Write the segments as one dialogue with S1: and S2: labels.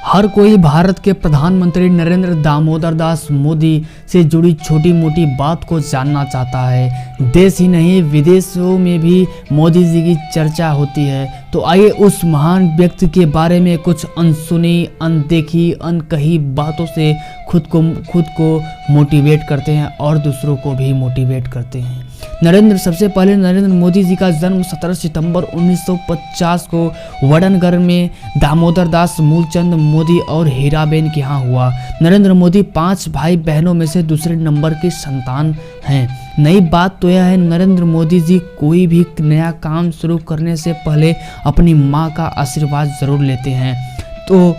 S1: हर कोई भारत के प्रधानमंत्री नरेंद्र दामोदर दास मोदी से जुड़ी छोटी मोटी बात को जानना चाहता है। देश ही नहीं विदेशों में भी मोदी जी की चर्चा होती है। तो आइए उस महान व्यक्ति के बारे में कुछ अनसुनी, अनदेखी, अनकही बातों से खुद को मोटिवेट करते हैं और दूसरों को भी मोटिवेट करते हैं। सबसे पहले नरेंद्र मोदी जी का जन्म 17 सितंबर 1950 को वडनगर में दामोदर दास मूलचंद मोदी और हीराबेन के यहाँ हुआ। नरेंद्र मोदी 5 भाई बहनों में से दूसरे नंबर के संतान हैं। नई बात तो यह है, नरेंद्र मोदी जी कोई भी नया काम शुरू करने से पहले अपनी माँ का आशीर्वाद जरूर लेते हैं। तो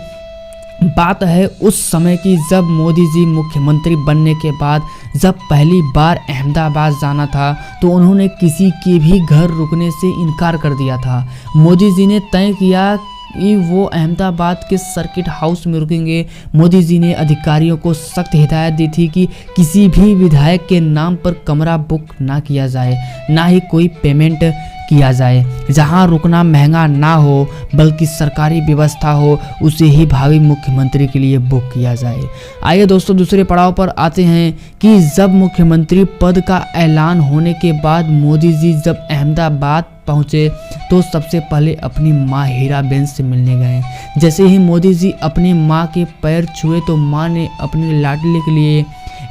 S1: बात है उस समय की जब मोदी जी मुख्यमंत्री बनने के बाद जब पहली बार अहमदाबाद जाना था तो उन्होंने किसी के भी घर रुकने से इनकार कर दिया था। मोदी जी ने तय किया कि वो अहमदाबाद के सर्किट हाउस में रुकेंगे। मोदी जी ने अधिकारियों को सख्त हिदायत दी थी कि किसी भी विधायक के नाम पर कमरा बुक ना किया जाए, ना ही कोई पेमेंट किया जाए। जहां रुकना महंगा ना हो बल्कि सरकारी व्यवस्था हो उसे ही भावी मुख्यमंत्री के लिए बुक किया जाए। आइए दोस्तों दूसरे पड़ाव पर आते हैं कि जब मुख्यमंत्री पद का ऐलान होने के बाद मोदी जी जब अहमदाबाद पहुंचे तो सबसे पहले अपनी माँ हीराबेन से मिलने गए। जैसे ही मोदी जी अपनी माँ के पैर छुए तो माँ ने अपने लाडले के लिए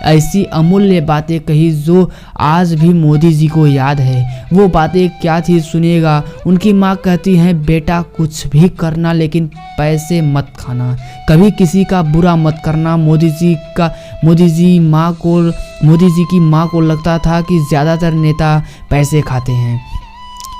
S1: ऐसी अमूल्य बातें कही जो आज भी मोदी जी को याद है। वो बातें क्या थी सुनिएगा। उनकी माँ कहती हैं, बेटा कुछ भी करना लेकिन पैसे मत खाना, कभी किसी का बुरा मत करना। मोदी जी की माँ को लगता था कि ज़्यादातर नेता पैसे खाते हैं।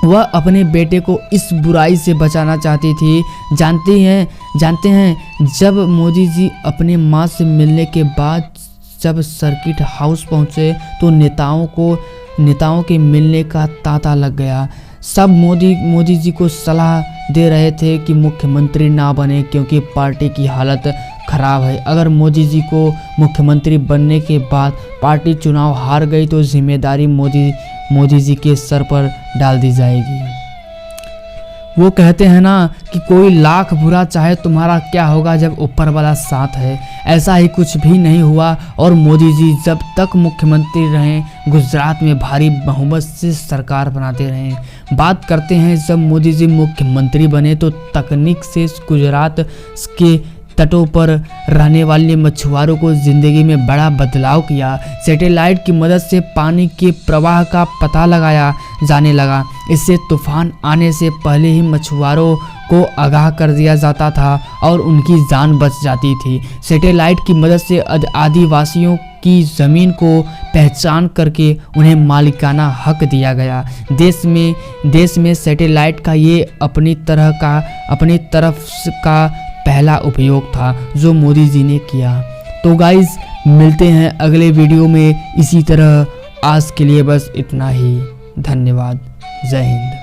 S1: वह अपने बेटे को इस बुराई से बचाना चाहती थी। जानते हैं जब मोदी जी अपने माँ से मिलने के बाद जब सर्किट हाउस पहुँचे तो नेताओं के मिलने का तांता लग गया। सब मोदी जी को सलाह दे रहे थे कि मुख्यमंत्री ना बने क्योंकि पार्टी की हालत खराब है। अगर मोदी जी को मुख्यमंत्री बनने के बाद पार्टी चुनाव हार गई तो जिम्मेदारी मोदी जी के सर पर डाल दी जाएगी। वो कहते हैं ना कि कोई लाख बुरा चाहे तुम्हारा क्या होगा जब ऊपर वाला साथ है। ऐसा ही कुछ भी नहीं हुआ और मोदी जी जब तक मुख्यमंत्री रहे गुजरात में भारी बहुमत से सरकार बनाते रहे। बात करते हैं जब मोदी जी मुख्यमंत्री बने तो तकनीक से गुजरात के तटों पर रहने वाले मछुआरों को ज़िंदगी में बड़ा बदलाव किया। सैटेलाइट की मदद से पानी के प्रवाह का पता लगाया जाने लगा। इससे तूफान आने से पहले ही मछुआरों को आगाह कर दिया जाता था और उनकी जान बच जाती थी। सैटेलाइट की मदद से आदिवासियों की ज़मीन को पहचान करके उन्हें मालिकाना हक दिया गया। देश में सैटेलाइट का ये अपनी तरफ का पहला उपयोग था जो मोदी जी ने किया। तो गाइस मिलते हैं अगले वीडियो में इसी तरह। आज के लिए बस इतना ही। धन्यवाद। जय हिंद।